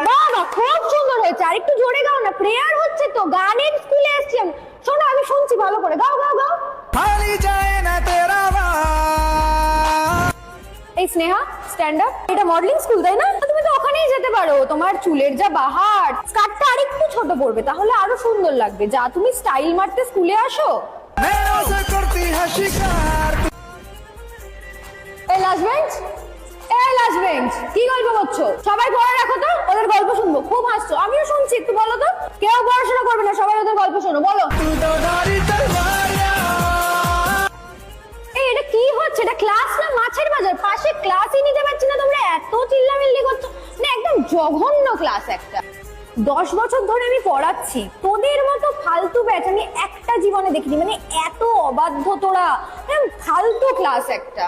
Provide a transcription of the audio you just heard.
বাবা খুব সুন্দর হয়েছে, আর একটু জোরে গাও না, প্রেয়ার হচ্ছে তো, গানের স্কুলে এসছি আমি। শোনো আমি শুনছি, ভালো করে গাও গাও গাও। এই স্নেহা স্ট্যান্ড আপ, এটা মডেলিং স্কুল তাই না? তুমি তো ওখানেই যেতে পারো, তোমার চুলের যা বাহার, স্কার্টটা আরেকটু ছোট পড়বে, তাহলে আরো সুন্দর লাগবে। যা তুমি স্টাইল মারতে স্কুলে আসো। এই লাস্ট বেঞ্চ, এই লাস্ট বেঞ্চ, কি গল্প করছো? সবাই পড়া রাখো তো, ওদের গল্প শুনবো। খুব হাসছো, আমিও শুনছি, একটু বলো তো। কেউ পড়াশোনা করবে না, সবাই ওদের গল্প শোনো, বলো। এই এটা কি হচ্ছে? এটা ক্লাস না মাছের বাজার? পাশে ক্লাসই নিতে পারছি না তোমরা, এত চিল্লামিল্লি করছো, মানে একদম জঘন্য ক্লাস একটা। 10 বছর ধরে আমি পড়াচ্ছি, তোদের মতো ফালতু ব্যাচ আমি একটা জীবনে দেখিনি, মানে এত অবাধ্য তোরা, ফালতু ক্লাস একটা।